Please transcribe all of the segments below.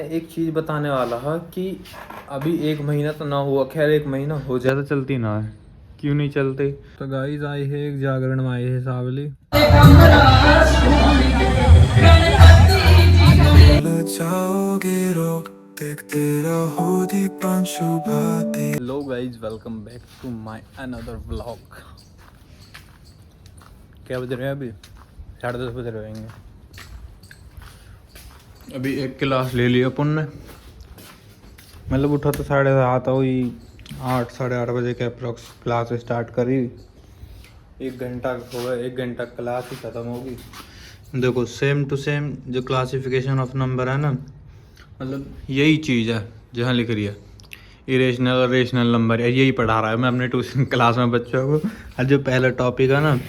एक चीज़ बताने वाला है कि अभी 1 महीना तो ना हुआ, खैर 1 महीना हो ज़्यादा चलती ना है, क्यों नहीं चलते। तो गाइस आई है एक जागरण में आई है सावली। Hello guys, welcome back to my another vlog. क्या बज रहे हैं अभी? 10:30 बज रहे होंगे। अभी एक क्लास ले लिया अपन ने, मतलब उठा तो 7:30 हुई, 8 8:30 बजे के अप्रॉक्स क्लास स्टार्ट करी। 1 घंटा हो गया, 1 घंटा क्लास ही ख़त्म होगी। देखो सेम टू सेम जो क्लासिफिकेशन ऑफ नंबर है ना, मतलब यही चीज़ है जहाँ लिख रही है इरेशनल और रेशनल नंबर है, यही पढ़ा रहा है मैं अपने ट्यूशन क्लास में बच्चों को। और जो पहला टॉपिक है ना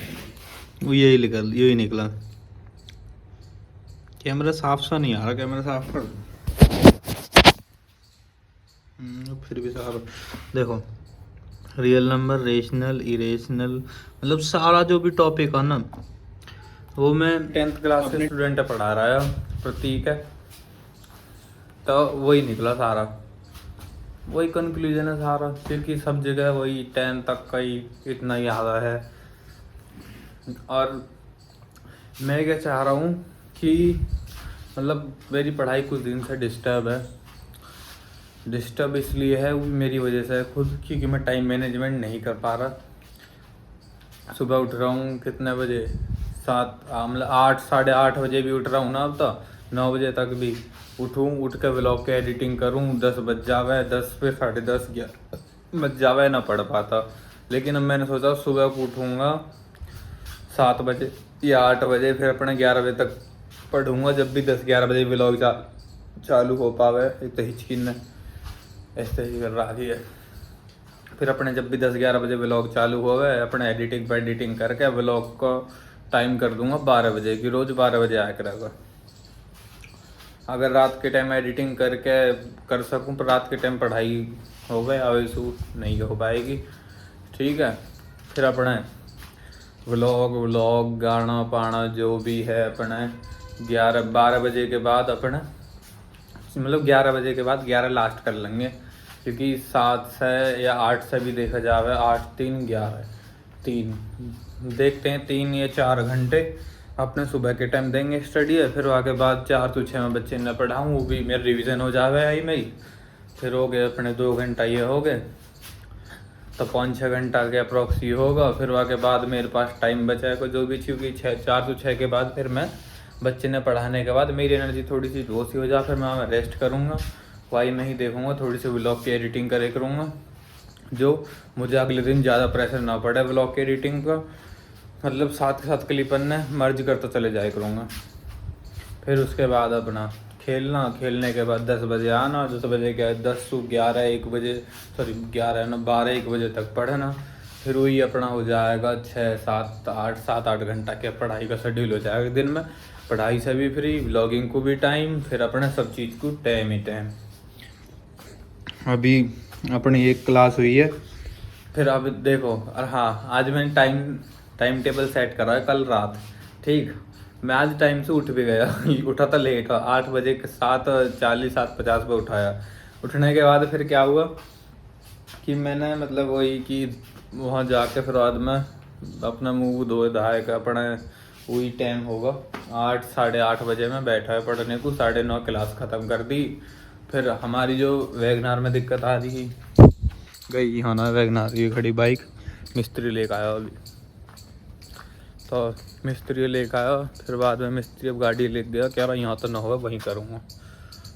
वो यही निकला। कैमरा साफ सा नहीं आ रहा, कैमरा साफ कर दो। फिर भी साफ। देखो रियल नंबर, रेशनल, इरेशनल, मतलब सारा जो भी टॉपिक है ना वो मैं 10th क्लास के स्टूडेंट पढ़ा रहा है, प्रतीक है, तो वही निकला सारा, वही कंक्लूजन है सारा, क्योंकि सब जगह वही 10 तक का ही इतना याद है। और मैं क्या चाह रहा हूँ कि मतलब मेरी पढ़ाई कुछ दिन से डिस्टर्ब है। डिस्टर्ब इसलिए है मेरी वजह से खुद, क्योंकि मैं टाइम मैनेजमेंट नहीं कर पा रहा। सुबह उठ रहा हूँ कितने बजे, 8 8:30 बजे भी उठ रहा हूँ ना, अब तो 9 बजे तक भी उठ के व्लॉग के एडिटिंग करूँ, 10 बज जावे, 10 पे 10:30 11 बज जावे, ना पढ़ पाता। लेकिन अब मैंने सोचा सुबह को उठूँगा 7 बजे या 8 बजे, फिर अपने 11 बजे तक पढ़ूँगा, जब भी 10 11 बजे व्लॉग चालू हो पावे। एक तो हिचकिन ने ऐसे ही कर रहा है। फिर अपने जब भी 10 11 बजे व्लॉग चालू हो गए, अपने एडिटिंग करके व्लॉग को टाइम कर दूंगा 12 बजे की, रोज़ 12 बजे आया करेगा। अगर रात के टाइम एडिटिंग करके कर सकूं, पर रात के टाइम पढ़ाई हो गए आवेसू नहीं हो पाएगी। ठीक है, फिर अपने व्लॉग गाना पाना जो भी है अपने 12 बजे के बाद अपने, मतलब 11 बजे के बाद 11 लास्ट कर लेंगे, क्योंकि 7 से या 8 से भी देखा जाए, 8 3 11 3 देखते हैं, 3 या 4 घंटे अपने सुबह के टाइम देंगे स्टडी है। फिर वहाँ के बाद 4 से 6 में बच्चे न पढ़ाऊँ, वो भी मेरा रिवीजन हो जावे आई मेरी। फिर हो गए अपने 2 घंटा ये हो गए, तो 5-6 घंटा के अप्रॉक्स ये होगा। फिर वहाँ के बाद मेरे पास टाइम बचा है जो भी, क्योंकि 4 से 6 के बाद फिर मैं बच्चे ने पढ़ाने के बाद मेरी एनर्जी थोड़ी सी लो सी हो जा, फिर मैं रेस्ट करूँगा, वाई में ही देखूँगा, थोड़ी सी व्लॉग की एडिटिंग करे करूँगा, जो मुझे अगले दिन ज़्यादा प्रेशर ना पड़े व्लॉग की एडिटिंग का, मतलब साथ के साथ क्लिपन ने मर्ज करता चले जाए करूँगा। फिर उसके बाद अपना खेलने के बाद 10 बजे आना, 10 बजे के 10 से 11 1 बजे, सॉरी 11 ना 12 1 बजे तक पढ़ना। फिर वही अपना हो जाएगा 6 7 8 7-8 घंटा के पढ़ाई का शेड्यूल हो जाएगा दिन में। पढ़ाई से भी फ्री, व्लॉगिंग को भी टाइम, फिर अपने सब चीज़ को टाइम ही टाइम। अभी अपनी एक क्लास हुई है, फिर अब देखो। और हाँ, आज मैंने टाइम टेबल सेट करा है कल रात। ठीक, मैं आज टाइम से उठ भी गया उठा था लेट, 8 बजे के 7:40 7:50 पे उठाया। उठने के बाद फिर क्या हुआ कि मैंने मतलब वही कि वहाँ जाके फिर बाद में अपना मुँह धोए धाए का अपने वही टाइम होगा 8 8:30 बजे में बैठा है पढ़ने को, 9:30 क्लास ख़त्म कर दी। फिर हमारी जो वैगनार में दिक्कत आ रही गई, हाँ ना वैगनार ये खड़ी बाइक मिस्त्री लेकर आया अभी, तो मिस्त्री लेकर आया। फिर बाद में मिस्त्री अब गाड़ी ले गया, कह रहा यहाँ तो ना होगा वहीं करूँगा,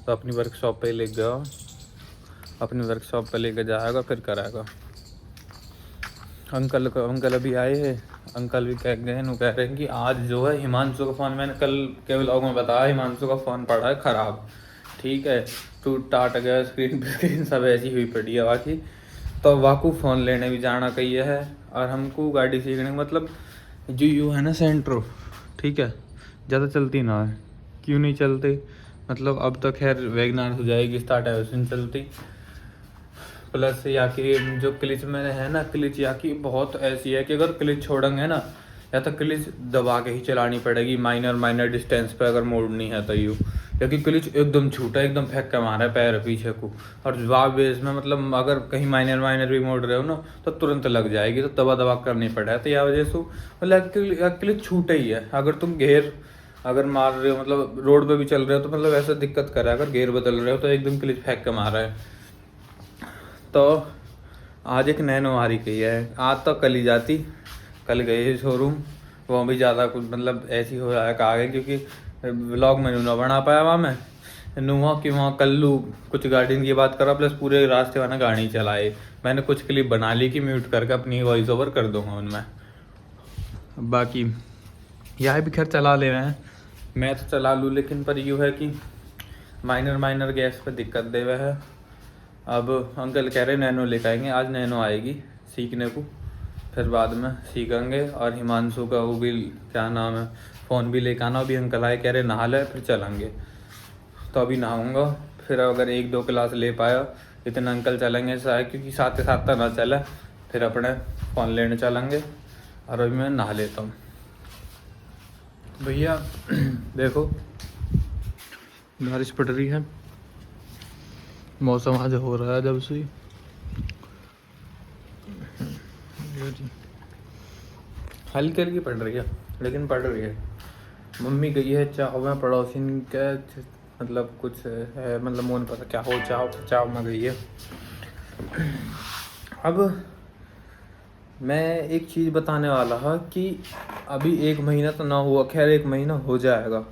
तो अपनी वर्कशॉप पे ले गया, अपनी वर्कशॉप पे लेकर जाएगा, फिर कराएगा। अंकल अभी आए हैं, अंकल भी कह गए कह रहे हैं कि आज जो है हिमांशु का फ़ोन, मैंने कल के व्लॉग में बताया, हिमांशु का फ़ोन पड़ा है ख़राब। ठीक है, टूट टाट गया, स्क्रीन सब ऐसी हुई पड़ी है बाकी। तो वाकू फ़ोन लेने भी जाना कही है, और हमको गाड़ी सीखने मतलब जो यू है ना सेंट्रो, ठीक है, ज़्यादा चलती ना है, क्यों नहीं चलती, मतलब अब तो खैर वैगनार हो जाएगी स्टार्ट, है उसमें चलती। प्लस या कि जो क्लिच में है ना, क्लिच या कि बहुत ऐसी है कि अगर क्लिच छोड़ेंगे ना, या तो क्लिच दबा के ही चलानी पड़ेगी, माइनर डिस्टेंस पे अगर मोड़नी है तो यूँ, क्योंकि क्लिच एकदम छूटा, एकदम फेंक के मारा है पैर पीछे को। और जवाब बेस में मतलब अगर कहीं माइनर भी मोड़ रहे हो ना तो तुरंत लग जाएगी, तो दबा दबा करनी पड़े। तो यह वजह से मतलब क्लिच छूटा ही है। अगर तुम घेर अगर मार रहे हो, मतलब रोड पे भी चल रहे हो, तो मतलब ऐसा दिक्कत कर रहा है। अगर घेर बदल रहे हो तो एकदम क्लिच फेंक के मारा है। तो आज एक नैनो आ रही गई है, आज तो कल ही जाती, कल गई शोरूम, वहाँ भी ज़्यादा कुछ मतलब ऐसी हो रहा है आगे, क्योंकि व्लॉग में ना बना पाया वहाँ मैं नुआ कि वहाँ कल्लू कुछ गार्डन की बात करा, प्लस पूरे रास्ते वाला गाड़ी चलाए। मैंने कुछ क्लिप बना ली कि म्यूट करके अपनी वॉइस ओवर कर दूंगा उनमें। बाकी यह भी खैर चला ले रहे हैं, मैं तो चला लूँ, लेकिन पर यूँ है कि माइनर गैस पे दिक्कत दे हुआ है। अब अंकल कह रहे नैनो लेकर आएंगे, आज नैनो आएगी सीखने को, फिर बाद में सीखेंगे। और हिमांशु का वो भी क्या नाम है, फ़ोन भी लेकर आना। अभी अंकल आए, कह रहे नहा ले फिर चलेंगे, तो अभी नहाऊंगा। फिर अगर 1-2 क्लास ले पाया इतना अंकल चलेंगे शायद, क्योंकि साथ ही साथ ना चले, फिर अपने फ़ोन लेने चलेंगे। और अभी मैं नहा लेता हूँ। भैया देखो बारिश पड़ रही है, मौसम आज हो रहा है जब से। हल्की हल्की पड़ रही है, लेकिन पड़ रही है। मम्मी गई है चाव में, पड़ोसी के मतलब कुछ है, मतलब मुझे पता क्या हो, चाव में गई है। अब मैं एक चीज़ बताने वाला है कि अभी 1 महीना तो ना हुआ, खैर 1 महीना हो जाएगा।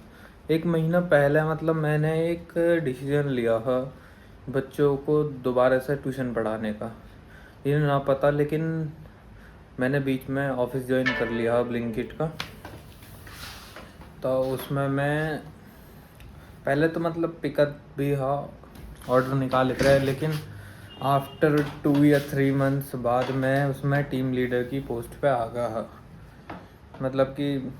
1 महीना पहले मतलब मैंने एक डिसीजन लिया है बच्चों को दोबारा से ट्यूशन पढ़ाने का। ये ना पता, लेकिन मैंने बीच में ऑफिस ज्वाइन कर लिया ब्लिंकिट का। तो उसमें मैं पहले तो मतलब पिकअप भी हाँ ऑर्डर निकाल लेते रहे, लेकिन आफ्टर 2 या 3 मंथ्स बाद मैं उसमें टीम लीडर की पोस्ट पे आ गया। मतलब कि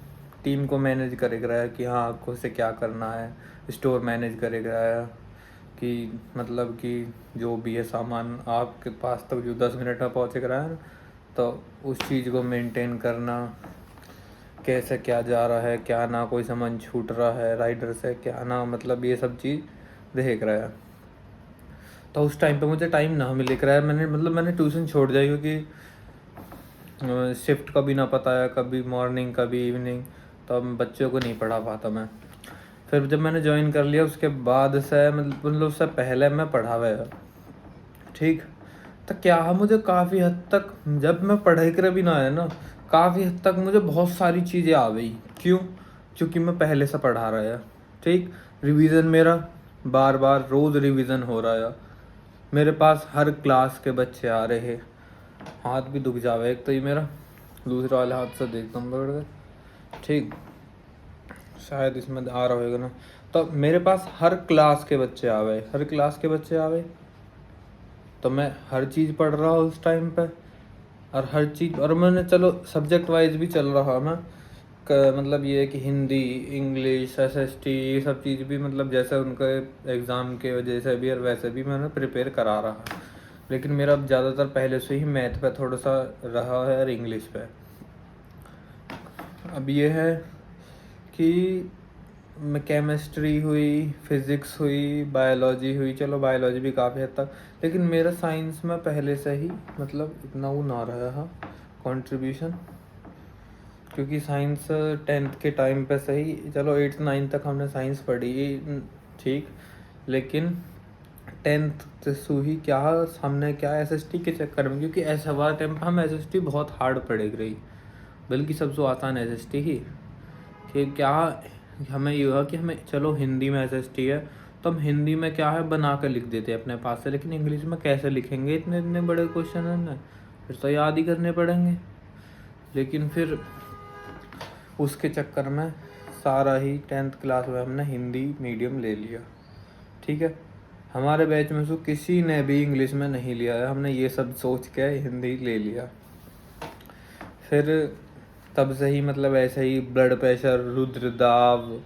टीम को मैनेज करेगा है कि हाँ आपको से क्या करना है, स्टोर मैनेज करेगा है कि मतलब कि जो भी है सामान आपके पास तक जो 10 मिनट में पहुँचेगा है, तो उस चीज़ को मेंटेन करना, कैसे क्या जा रहा है क्या ना, कोई सामान छूट रहा है राइडर से क्या ना, मतलब ये सब चीज़ देख रहा है। तो उस टाइम पे मुझे टाइम ना मिल रहा है, मैंने ट्यूशन छोड़ दिया, क्योंकि शिफ्ट कभी ना पता है, कभी मॉर्निंग कभी इवनिंग, तो अब बच्चों को नहीं पढ़ा पाता मैं। फिर जब मैंने ज्वाइन कर लिया उसके बाद से मतलब उससे पहले मैं पढ़ा हुआ ठीक, तो क्या मुझे काफ़ी हद तक जब मैं पढ़ाई कर भी ना है ना, काफ़ी हद तक मुझे बहुत सारी चीज़ें आ गई। क्यों? क्योंकि मैं पहले से पढ़ा रहा है ठीक। रिवीजन मेरा बार बार रोज़ रिवीजन हो रहा है, मेरे पास हर क्लास के बच्चे आ रहे हैं। हाथ भी दुख जावे एक तो ये मेरा, दूसरा वाले हाथ से देखता हूँ पकड़ कर ठीक, शायद इसमें आ रहा होगा ना। तो मेरे पास हर क्लास के बच्चे आवे, तो मैं हर चीज़ पढ़ रहा हूँ उस टाइम पे, और हर चीज़, और मैंने चलो सब्जेक्ट वाइज भी चल रहा मैं मतलब ये है कि हिंदी इंग्लिश SST ये सब चीज़ भी मतलब जैसे उनके एग्ज़ाम के वजह से भी और वैसे भी मैंने प्रिपेयर करा रहा। लेकिन मेरा अब ज़्यादातर पहले से ही मैथ पे थोड़ा सा रहा है और इंग्लिश पे। अब ये है कि केमिस्ट्री हुई, फिज़िक्स हुई, बायोलॉजी हुई, चलो बायोलॉजी भी काफ़ी हद तक, लेकिन मेरा साइंस में पहले से ही मतलब इतना वो ना रहा है कंट्रीब्यूशन, क्योंकि साइंस 10th के टाइम पे सही, चलो 8th 9th तक हमने साइंस पढ़ी ठीक, लेकिन 10th से ही क्या हमने क्या SST के चक्कर में, क्योंकि ऐसा हुआ टाइम पर हम SST बहुत हार्ड पढ़े गई, बल्कि सबसे आसान SST ही कि क्या हमें ये हुआ कि हमें चलो हिंदी में SST है तो हम हिंदी में क्या है बना कर लिख देते हैं अपने पास से, लेकिन इंग्लिश में कैसे लिखेंगे, इतने इतने बड़े क्वेश्चन है ना, फिर तो याद ही करने पड़ेंगे। लेकिन फिर उसके चक्कर में सारा ही 10th क्लास में हमने हिंदी मीडियम ले लिया ठीक है। हमारे बैच में से किसी ने भी इंग्लिश में नहीं लिया है, हमने ये सब सोच के हिंदी ले लिया। फिर तब से ही मतलब ऐसे ही ब्लड प्रेशर, रुद्रदाब,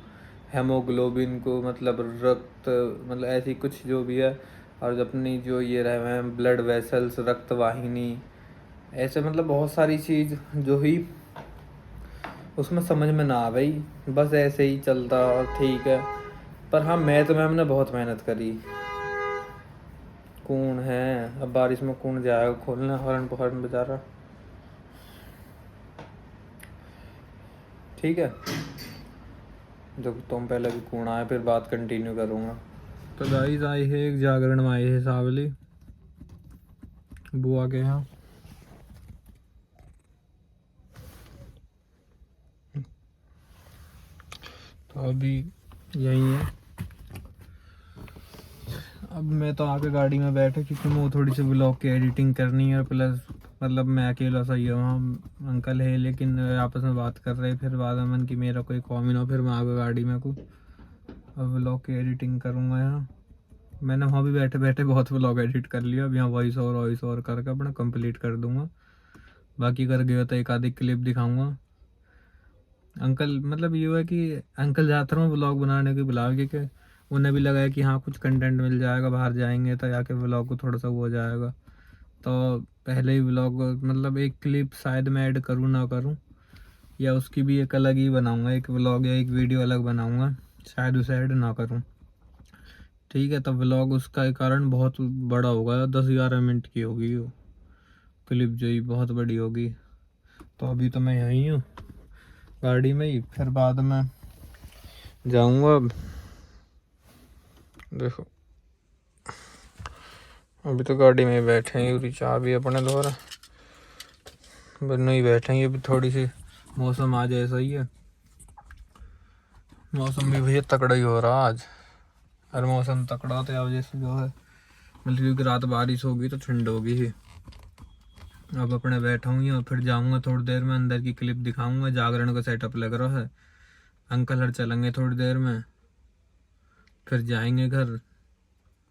हेमोग्लोबिन को मतलब रक्त मतलब ऐसी कुछ जो भी है, और अपनी जो ये रहे हैं ब्लड वेसल्स, रक्त वाहिनी, ऐसे मतलब बहुत सारी चीज़ जो ही उसमें समझ में ना आ गई, बस ऐसे ही चलता ठीक है। पर हाँ मैथ में हमने बहुत मेहनत करी। कौन है अब बारिश में कौन जाएगा खोलना, हॉर्न हॉर्न बजा रहा। ठीक है जब तुम पहले भी कौन आए फिर बात कंटिन्यू करूँगा। तो गाइस आई है एक जागरण में आई है सावली बुआ के यहाँ। तो अभी यही है। अब मैं तो आके गाड़ी में बैठा क्योंकि मैं थोड़ी सी ब्लॉग की एडिटिंग करनी है, प्लस मतलब मैं अकेला सही हूँ, वहाँ अंकल है लेकिन आपस में बात कर रहे। फिर बाद में मन की मेरा कोई कॉम ही ना हो, फिर मैं आगे गाड़ी में को अब ब्लॉग की एडिटिंग करूँगा यहाँ। मैंने वहाँ भी बैठे बैठे बहुत ब्लॉग एडिट कर लिया। अब यहाँ वॉइस ओवर करके अपना कंप्लीट कर दूँगा। बाकी कर गया तो एक आधी क्लिप दिखाऊँगा। अंकल मतलब ये हुआ कि अंकल ज़्यादातर में व्लॉग बनाने की बुलाओ क्योंकि उन्हें भी लगा है कि हाँ कुछ कंटेंट मिल जाएगा, बाहर जाएंगे तो जाके व्लॉग को थोड़ा सा वो हो जाएगा। तो पहले ही व्लॉग मतलब एक क्लिप शायद मैं ऐड करूँ ना करूँ, या उसकी भी एक अलग ही बनाऊँगा, एक व्लॉग या एक वीडियो अलग बनाऊँगा, शायद उसे ऐड ना करूँ। ठीक है तो व्लॉग उसका कारण बहुत बड़ा होगा, 10-11 मिनट की होगी वो क्लिप जो ही बहुत बड़ी होगी। तो अभी तो मैं यहीं हूँ गाड़ी में ही, फिर बाद में जाऊंगा। अब देखो अभी तो गाड़ी में ही बैठे हैं, पूरी चाह भी अपने द्वारा बनो ही बैठेंगे। अभी थोड़ी सी मौसम आज ऐसा ही है, मौसम भी भैया तकड़ा ही हो रहा आज। हर मौसम तकड़ा तो अब जैसे जो है मतलब क्योंकि रात बारिश होगी तो ठंड होगी ही। अब अपने बैठा हूँ और फिर जाऊंगा थोड़ी देर में, अंदर की क्लिप दिखाऊंगा। जागरण का सेटअप लग रहा है, अंकल हर चलेंगे थोड़ी देर में, फिर जाएंगे घर,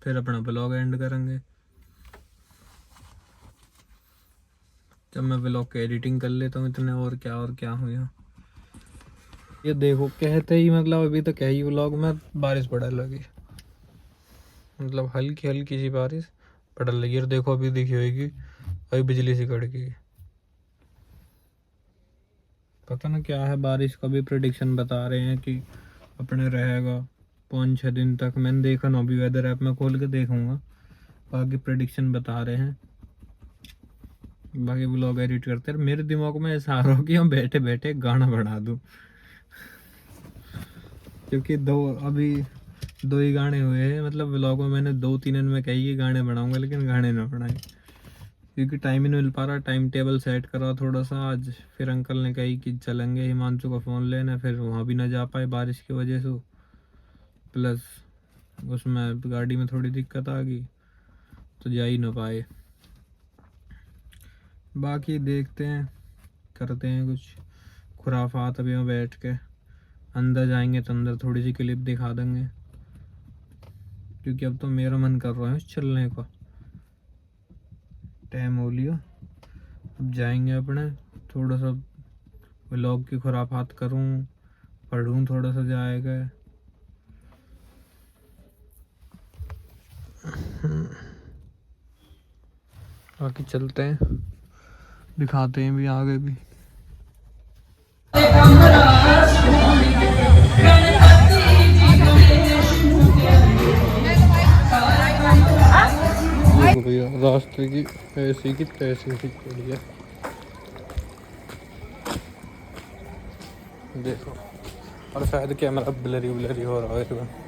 फिर अपना ब्लॉग एंड करेंगे। जब मैं ब्लॉग की एडिटिंग कर लेता हूँ इतने और क्या हुआ। ये देखो कहते ही मतलब अभी तो क्या ही व्लॉग में बारिश पड़ने लगी, मतलब हल्की हल्की सी बारिश पड़ लगी। और देखो अभी दिखी होगी अभी बिजली सी कड़की। पता ना क्या है, बारिश का भी प्रेडिक्शन बता रहे हैं कि अपने रहेगा 5-6 दिन तक। मैंने देखा ना अभी वेदर ऐप में खोल के देखूंगा, बाकी प्रेडिक्शन बता रहे हैं। बाकी ब्लॉग एडिट करते हैं। मेरे दिमाग में ऐसा आ रहा हो कि हम बैठे बैठे गाना बना दूं क्योंकि अभी 2 ही गाने हुए हैं, मतलब ब्लॉग में मैंने 2-3 में कही कि गाने बनाऊंगा लेकिन गाने ना बनाए क्योंकि टाइम ही नहीं मिल पा रहा। टाइम टेबल सेट करा थोड़ा सा आज, फिर अंकल ने कही कि चलेंगे हिमांशु का फ़ोन लेना, फिर वहाँ भी ना जा पाए बारिश की वजह से, प्लस उसमें गाड़ी में थोड़ी दिक्कत आ गई तो जा ही ना पाए। बाकी देखते हैं करते हैं कुछ खुराफात। अभी वहाँ बैठ के अंदर जाएंगे तो अंदर थोड़ी सी क्लिप दिखा देंगे क्योंकि अब तो मेरा मन कर रहा है चलने का, टाइम हो लिया। अब जाएंगे अपने, थोड़ा सा व्लॉग की खुराफात करूं, पढ़ूं थोड़ा सा जाएगा। बाकी चलते हैं दिखाते हैं भी आगे भी। भैया रास्ते की ऐसी की तैसी सी पड़ी है देखो, और शायद कैमरा ब्लरी हो रहा है।